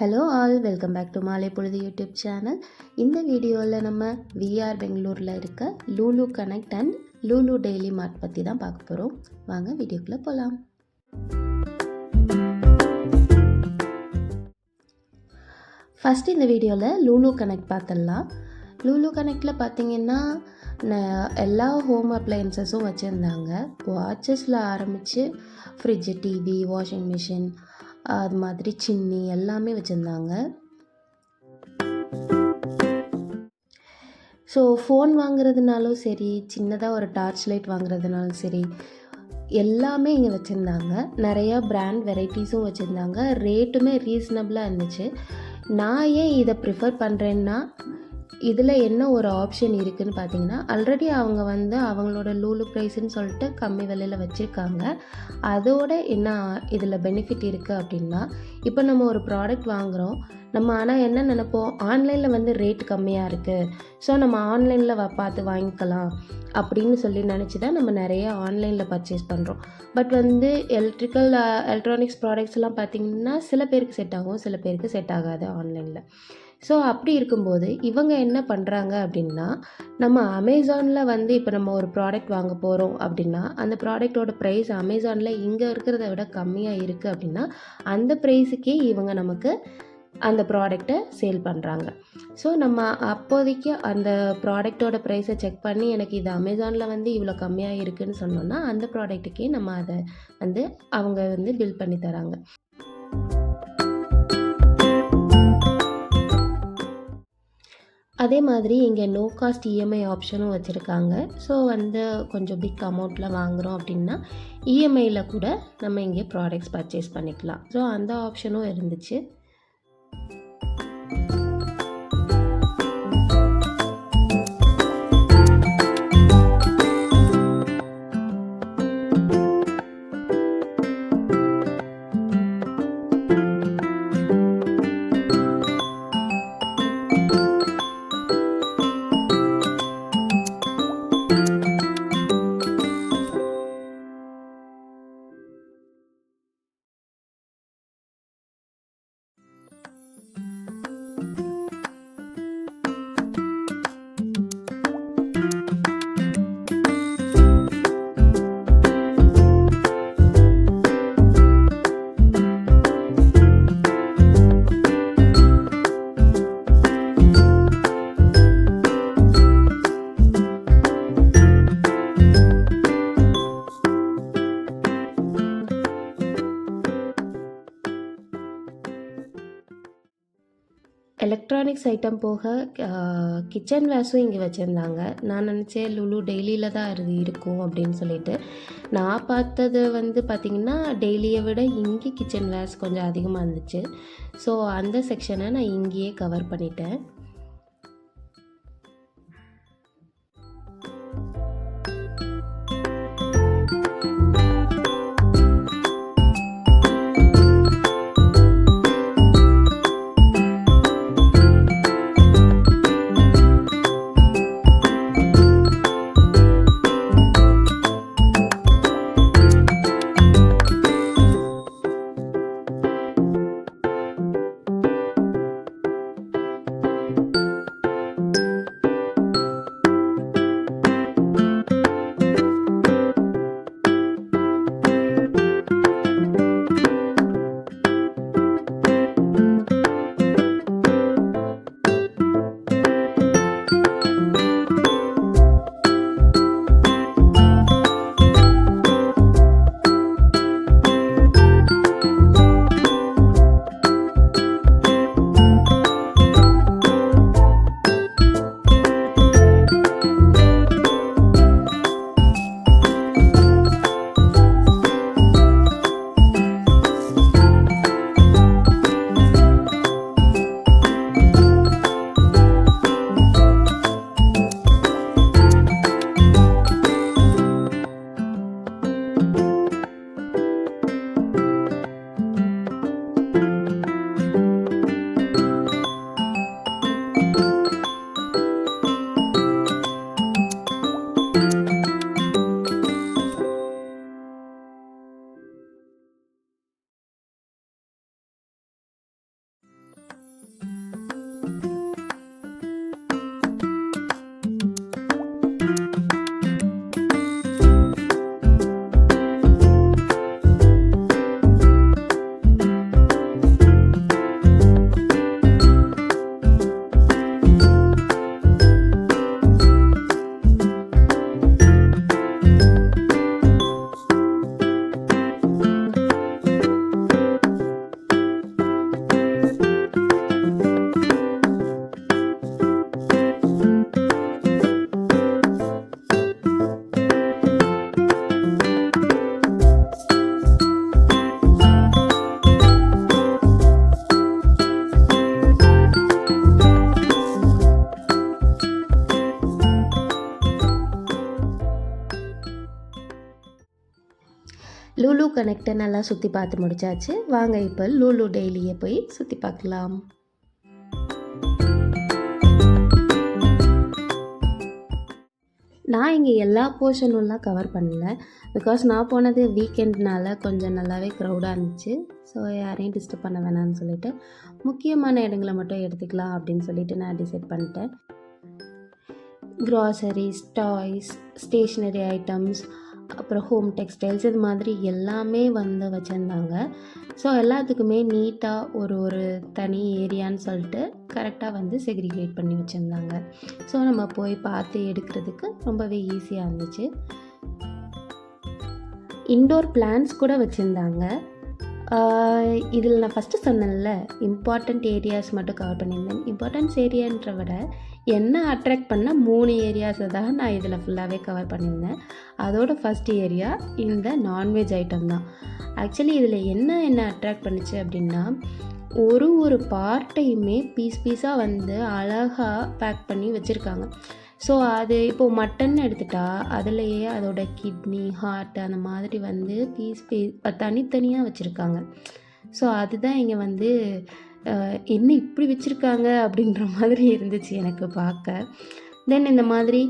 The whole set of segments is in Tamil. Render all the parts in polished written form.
Hello all, welcome back to மாலை பொழுது யூடியூப் சேனல். இந்த வீடியோவில் நம்ம விஆர் பெங்களூரில் இருக்க Lulu Connect and Lulu Daily Mart பற்றி தான் பார்க்க போகிறோம். வாங்க வீடியோக்குள்ளே போகலாம். ஃபஸ்ட்டு இந்த வீடியோவில் லூலு கனெக்ட் பார்த்துடலாம். லூலு கனெக்டில் பார்த்தீங்கன்னா எல்லா ஹோம் அப்ளையன்சஸும் வச்சுருந்தாங்க. வாட்சஸில் ஆரம்பித்து ஃப்ரிட்ஜு, டிவி, வாஷிங் மிஷின், அது மாதிரி சின்னி எல்லாமே வச்சுருந்தாங்க. ஸோ ஃபோன் வாங்குறதுனாலும் சரி, சின்னதாக ஒரு டார்ச் லைட் வாங்குறதுனாலும் சரி, எல்லாமே இங்கே வச்சுருந்தாங்க. நிறையா பிராண்ட் வெரைட்டிஸும் வச்சுருந்தாங்க. ரேட்டுமே ரீசனபிளாக இருந்துச்சு. நான் ஏன் இதை ப்ரிஃபர் பண்ணுறேன்னா, இதில் என்ன ஒரு ஆப்ஷன் இருக்குதுன்னு பார்த்தீங்கன்னா, ஆல்ரெடி அவங்க அவங்களோட லூலு ப்ரைஸ்ன்னு சொல்லிட்டு கம்மி விலையில் வச்சுருக்காங்க. அதோட என்ன இதில் பெனிஃபிட் இருக்குது அப்படின்னா, இப்போ நம்ம ஒரு ப்ராடக்ட் வாங்குகிறோம். நம்ம ஆனால் என்ன நினைப்போம், ஆன்லைனில் ரேட் கம்மியாக இருக்குது, ஸோ நம்ம ஆன்லைனில் பார்த்து வாங்கிக்கலாம் அப்படின்னு சொல்லி நினச்சி தான் நம்ம நிறைய ஆன்லைனில் பர்ச்சேஸ் பண்ணுறோம். பட் எலக்ட்ரானிக்ஸ் ப்ராடக்ட்ஸ்லாம் பார்த்திங்கன்னா சில பேருக்கு செட் ஆகும், சில பேருக்கு செட் ஆகாது ஆன்லைனில். ஸோ அப்படி இருக்கும்போது இவங்க என்ன பண்ணுறாங்க அப்படின்னா, நம்ம அமேசானில் இப்போ நம்ம ஒரு ப்ராடக்ட் வாங்க போகிறோம் அப்படின்னா, அந்த ப்ராடக்டோட ப்ரைஸ் அமேசானில் இங்கே இருக்கிறத விட கம்மியாக இருக்குது அப்படின்னா, அந்த ப்ரைஸுக்கே இவங்க நமக்கு அந்த ப்ராடக்டை சேல் பண்ணுறாங்க. ஸோ நம்ம அப்போதைக்கு அந்த ப்ராடக்டோட ப்ரைஸை செக் பண்ணி, எனக்கு இது அமேசானில் இவ்வளோ கம்மியாக இருக்குதுன்னு சொன்னோன்னா, அந்த ப்ராடக்ட்டுக்கே நம்ம அதை அவங்க பில் பண்ணி தராங்க. அதே மாதிரி இங்கே நோ காஸ்ட் இஎம்ஐ ஆப்ஷனும் வச்சுருக்காங்க. ஸோ கொஞ்சம் பிக் அமௌண்ட்டில் வாங்குகிறோம் அப்படின்னா இஎம்ஐயில் கூட நம்ம இங்கே ப்ராடக்ட்ஸ் பர்ச்சேஸ் பண்ணிக்கலாம். ஸோ அந்த ஆப்ஷனும் இருந்துச்சு. எலக்ட்ரானிக்ஸ் ஐட்டம் போக கிச்சன் வேர்ஸும் இங்கே வச்சுருந்தாங்க. நான் நினச்சேன் லூலு டெய்லியில் தான் இருக்கும் அப்படின்னு சொல்லிட்டு. நான் பார்த்தது பார்த்திங்கன்னா டெய்லியை விட இங்கே கிச்சன் வேர்ஸ் கொஞ்சம் அதிகமாக இருந்துச்சு. ஸோ அந்த செக்ஷனை நான் இங்கேயே கவர் பண்ணிட்டேன். கரெக்டாக நல்லா சுற்றி பார்த்து முடிச்சாச்சு. வாங்க இப்போ லூலு டெய்லியை போய் சுற்றி பார்க்கலாம். நான் இங்கே எல்லா போர்ஷனும்லாம் கவர் பண்ணல. பிகாஸ் நான் போனது வீக்கெண்ட்னால கொஞ்சம் நல்லாவே க்ரௌடாக இருந்துச்சு. ஸோ யாரையும் டிஸ்டர்ப் பண்ண வேணாம்னு சொல்லிவிட்டு முக்கியமான இடங்களை மட்டும் எடுத்துக்கலாம் அப்படின்னு சொல்லிட்டு நான் டிசைட் பண்ணிட்டேன். க்ராசரிஸ், டாய்ஸ், ஸ்டேஷ்னரி ஐட்டம்ஸ், அப்புறம் ஹோம் டெக்ஸ்டைல்ஸ் இது மாதிரி எல்லாமே வந்து வச்சுருந்தாங்க. ஸோ எல்லாத்துக்குமே நீட்டாக ஒரு தனி ஏரியான்னு சொல்லிட்டு கரெக்டாக வந்து செக்ரிகேட் பண்ணி வச்சுருந்தாங்க. ஸோ நம்ம போய் பார்த்து எடுக்கிறதுக்கு ரொம்பவே ஈஸியாக இருந்துச்சு. இன்டோர் பிளான்ஸ் கூட வச்சுருந்தாங்க. இதில் நான் ஃபஸ்ட்டு சொன்னேன்ல, இம்பார்ட்டண்ட் ஏரியாஸ் மட்டும் கவர் பண்ணியிருந்தேன். இம்பார்ட்டன்ஸ் ஏரியான்ற விட என்ன அட்ராக்ட் பண்ண 3 ஏரியாஸை தான் நான் இதில் ஃபுல்லாகவே கவர் பண்ணியிருந்தேன். அதோட ஃபஸ்ட் ஏரியா இந்த நான்வெஜ் ஐட்டம் தான். ஆக்சுவலி இதில் என்ன அட்ராக்ட் பண்ணிச்சு அப்படின்னா, ஒரு பார்ட்டையுமே பீஸாக வந்து அழகாக பேக் பண்ணி வச்சுருக்காங்க. ஸோ அது இப்போது மட்டன் எடுத்துட்டா அதுலேயே அதோட கிட்னி, ஹார்ட் அந்த மாதிரி வந்து பீஸ் தனித்தனியாக வச்சுருக்காங்க. ஸோ அதுதான் இங்கே வந்து என்ன இப்படி வச்சுருக்காங்க அப்படின்ற மாதிரி இருந்துச்சு எனக்கு பார்க்க. தென் இந்த மாதிரி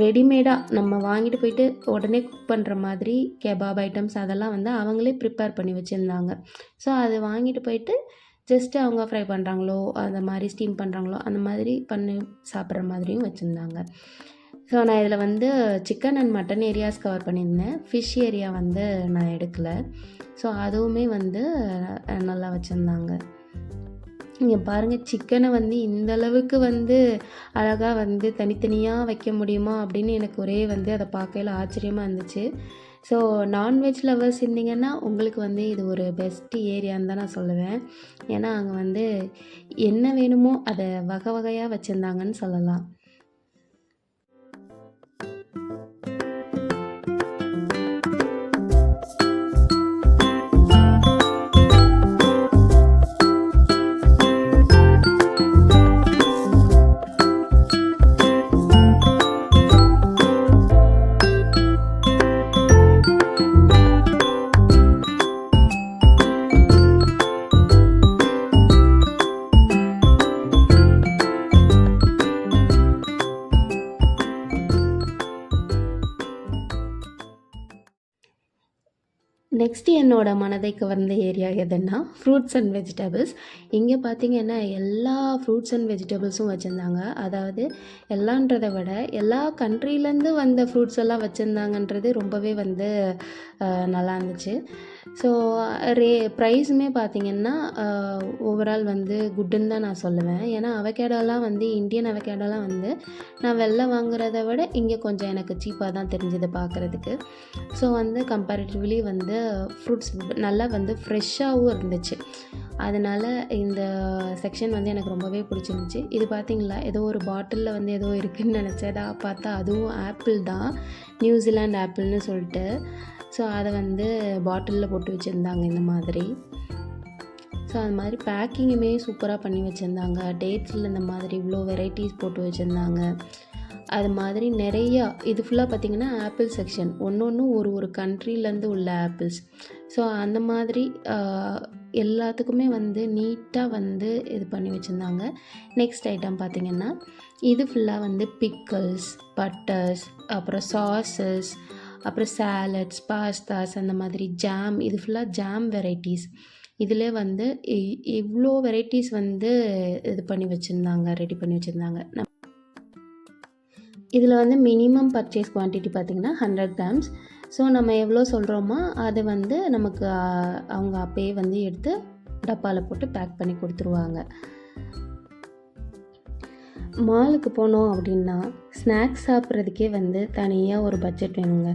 ரெடிமேடாக நம்ம வாங்கிட்டு போயிட்டு உடனே குக் பண்ணுற மாதிரி கெபாப் ஐட்டம்ஸ் அதெல்லாம் வந்து அவங்களே ப்ரிப்பேர் பண்ணி வச்சுருந்தாங்க. ஸோ அது வாங்கிட்டு போயிட்டு ஜஸ்ட்டு அவங்க ஃப்ரை பண்ணுறாங்களோ அந்த மாதிரி ஸ்டீம் பண்ணுறாங்களோ அந்த மாதிரி பண்ணி சாப்பிட்ற மாதிரியும் வச்சுருந்தாங்க. ஸோ நான் இதில் வந்து chicken and mutton areas cover பண்ணியிருந்தேன். ஃபிஷ் ஏரியா வந்து நான் எடுக்கலை. ஸோ அதுவுமே வந்து நல்லா வச்சுருந்தாங்க. இங்கே பாருங்கள், சிக்கனை வந்து இந்தளவுக்கு வந்து அழகாக வந்து தனித்தனியாக வைக்க முடியுமா அப்படின்னு எனக்கு ஒரே வந்து அதை பார்க்கையில் ஆச்சரியமாக இருந்துச்சு. ஸோ நான்வெஜ் லவர்ஸ் இருந்தீங்கன்னா உங்களுக்கு வந்து இது ஒரு பெஸ்ட்டு ஏரியான்னு தான் நான் சொல்லுவேன். ஏன்னா அங்கே வந்து என்ன வேணுமோ அதை வகையாக வச்சுருந்தாங்கன்னு சொல்லலாம். நெக்ஸ்ட்டு என்னோட மனதை கவர்ந்த ஏரியா எதுன்னா ஃப்ரூட்ஸ் அண்ட் வெஜிடபிள்ஸ். இங்கே பார்த்திங்கன்னா எல்லா ஃப்ரூட்ஸ் அண்ட் வெஜிடபிள்ஸும் வச்சுருந்தாங்க. அதாவது எல்லான்றதை விட எல்லா கண்ட்ரிலேருந்து வந்த ஃப்ரூட்ஸ் எல்லாம் வச்சுருந்தாங்கன்றது ரொம்பவே வந்து நல்லா இருந்துச்சு. ஸோ ப்ரைஸுமே பார்த்திங்கன்னா ஓவரால் வந்து குட்டுன்னு தான் நான் சொல்லுவேன். ஏன்னா அவகேடோலாம் வந்து இந்தியன் அவகேடோலாம் வந்து நான் வெளில வாங்குறத விட இங்கே கொஞ்சம் எனக்கு சீப்பாக தான் தெரிஞ்சுது பார்க்குறதுக்கு. ஸோ வந்து கம்பேரிட்டிவ்லி வந்து ஃப்ரூட்ஸ் நல்லா வந்து ஃப்ரெஷ்ஷாகவும் இருந்துச்சு. அதனால் இந்த செக்ஷன் வந்து எனக்கு ரொம்பவே பிடிச்சிருந்துச்சி. இது பார்த்திங்களா, ஏதோ ஒரு பாட்டிலில் வந்து ஏதோ இருக்குதுன்னு நினச்சதா பார்த்தா அதுவும் ஆப்பிள் தான், நியூசிலாண்ட் ஆப்பிள்னு சொல்லிட்டு. ஸோ அதை வந்து பாட்டிலில் போட்டு வச்சுருந்தாங்க இந்த மாதிரி. ஸோ அது மாதிரி பேக்கிங்குமே சூப்பராக பண்ணி வச்சுருந்தாங்க. டேட்ஸில் இந்த மாதிரி இவ்வளோ வெரைட்டிஸ் போட்டு வச்சுருந்தாங்க. அது மாதிரி நிறையா இது ஃபுல்லாக பார்த்திங்கன்னா ஆப்பிள் செக்ஷன், ஒன்று ஒரு கண்ட்ரிலேருந்து உள்ள ஆப்பிள்ஸ். ஸோ அந்த மாதிரி எல்லாத்துக்குமே வந்து நீட்டாக வந்து இது பண்ணி வச்சுருந்தாங்க. நெக்ஸ்ட் ஐட்டம் பார்த்திங்கன்னா இது ஃபுல்லாக வந்து பிக்கிள்ஸ், பட்டர்ஸ், அப்புறம் சாஸஸ், அப்புறம் சாலட்ஸ், பாஸ்தாஸ், அந்த மாதிரி ஜாம். இது ஃபுல்லாக ஜாம் வெரைட்டிஸ். இதில் வந்து இவ்வளோ வெரைட்டிஸ் வந்து இது பண்ணி வச்சுருந்தாங்க, ரெடி பண்ணி வச்சுருந்தாங்க. இதில் வந்து மினிமம் பர்ச்சேஸ் குவான்டிட்டி பார்த்திங்கன்னா 100 கிராம்ஸ். ஸோ நம்ம எவ்வளோ சொல்கிறோமோ அது வந்து நமக்கு அவங்க அப்பயே வந்து எடுத்து டப்பாவில் போட்டு பேக் பண்ணி கொடுத்துருவாங்க. மாலுக்கு போனோம் அப்படின்னா ஸ்நாக்ஸ் சாப்பிட்றதுக்கே வந்து தனியாக ஒரு பட்ஜெட் வேணுங்க.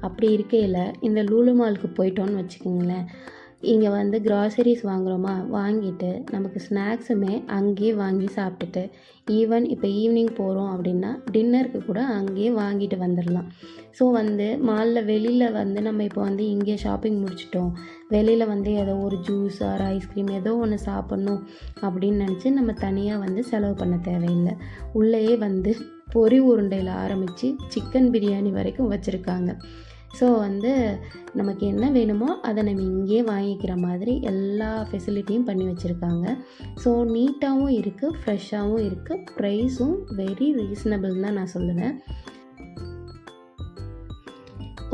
அப்படி இருக்கையில் இந்த லூலு மாலுக்கு போயிட்டோன்னு வச்சுக்கோங்களேன், இங்கே வந்து க்ராசரிஸ் வாங்குகிறோமா, வாங்கிட்டு நமக்கு ஸ்நாக்ஸுமே அங்கேயே வாங்கி சாப்பிட்டுட்டு, ஈவன் இப்போ ஈவினிங் போகிறோம் அப்படின்னா டின்னருக்கு கூட அங்கேயே வாங்கிட்டு வந்துடலாம். ஸோ வந்து மாலில் வெளியில் வந்து நம்ம இப்போ வந்து இங்கே ஷாப்பிங் முடிச்சிட்டோம், வெளியில் வந்து ஏதோ ஒரு ஜூஸ் ஆர் ஐஸ்கிரீம் ஏதோ ஒன்று சாப்பிட்ணும் அப்படின்னு நினச்சி நம்ம தனியாக வந்து செலவு பண்ண தேவையில்லை. உள்ளேயே வந்து பொரி உருண்டையில் ஆரம்பித்து சிக்கன் பிரியாணி வரைக்கும் வச்சுருக்காங்க. ஸோ வந்து நமக்கு என்ன வேணுமோ அதை நம்ம இங்கேயே வாங்கிக்கிற மாதிரி எல்லா ஃபெசிலிட்டியும் பண்ணி வச்சுருக்காங்க. ஸோ நீட்டாகவும் இருக்குது, ஃப்ரெஷ்ஷாகவும் இருக்குது, ப்ரைஸும் வெரி ரீசனபிள் தான் நான் சொல்லுவேன்.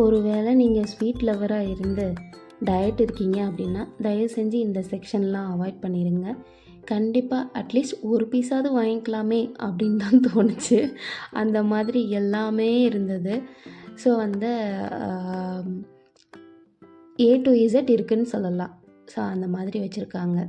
ஒருவேளை நீங்கள் ஸ்வீட் லவராக இருந்து டயட் இருக்கீங்க அப்படின்னா தயவு செஞ்சு இந்த செக்ஷன்லாம் அவாய்ட் பண்ணிடுங்க. கண்டிப்பாக அட்லீஸ்ட் ஒரு பீஸாவது வாங்கிக்கலாமே அப்படின்னு தான் தோணுச்சு. அந்த மாதிரி எல்லாமே இருந்தது. ஸோ வந்து A to Z இருக்குன்னு சொல்லலாம். ஸோ அந்த மாதிரி வச்சுருக்காங்க.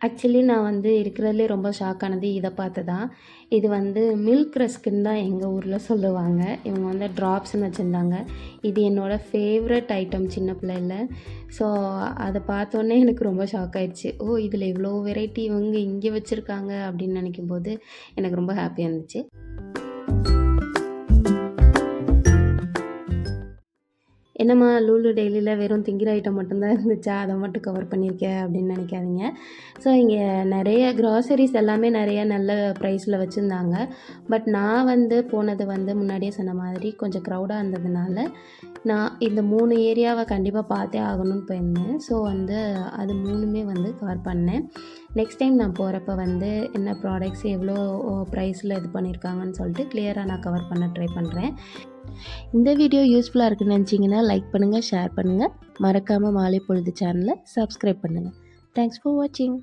ஆக்சுவலி நான் வந்து இருக்கிறதுலே ரொம்ப ஷாக் ஆனது இதை பார்த்து தான். இது வந்து மில்க் ரஸ்க்குன்னு தான் எங்கள் ஊரில் சொல்லுவாங்க. இவங்க வந்து ட்ராப்ஸ்ன்னு வச்சுருந்தாங்க. இது என்னோடய ஃபேவரட் ஐட்டம் சின்ன பிள்ளையில. ஸோ அதை பார்த்தோன்னே எனக்கு ரொம்ப ஷாக் ஆயிடுச்சு. ஓ, இதில் இவ்வளோ வெரைட்டி இவங்க இங்கே வச்சுருக்காங்க அப்படின்னு நினைக்கும்போது எனக்கு ரொம்ப ஹாப்பியாக இருந்துச்சு. என்னம்மா லூலு டெய்லியில் வெறும் திங்கிற ஐட்டம் மட்டும்தான் இருந்துச்சா, அதை மட்டும் கவர் பண்ணியிருக்கேன் அப்படின்னு நினைக்காதீங்க. ஸோ இங்கே நிறைய க்ராசரிஸ் எல்லாமே நிறைய நல்ல ப்ரைஸில் வச்சுருந்தாங்க. பட் நான் வந்து போனது வந்து முன்னாடியே சொன்ன மாதிரி கொஞ்சம் க்ரௌடாக இருந்ததுனால நான் இந்த 3 ஏரியாவை கண்டிப்பாக பார்த்தே ஆகணும்னு போயிருந்தேன். ஸோ வந்து அது 3மே வந்து கவர் பண்ணேன். நெக்ஸ்ட் டைம் நான் போகிறப்ப வந்து என்ன ப்ராடக்ட்ஸ் எவ்வளோ ப்ரைஸில் இது பண்ணியிருக்காங்கன்னு சொல்லிட்டு கிளியராக நான் கவர் பண்ண ட்ரை பண்ணுறேன். இந்த வீடியோ யூஸ்ஃபுல்லாக இருக்குன்னு நினச்சிங்கன்னா லைக் பண்ணுங்கள், ஷேர் பண்ணுங்கள். மறக்காமல் மாலை பொழுது சேனலை சப்ஸ்கிரைப் பண்ணுங்கள். தேங்க்ஸ் ஃபார் வாட்சிங்.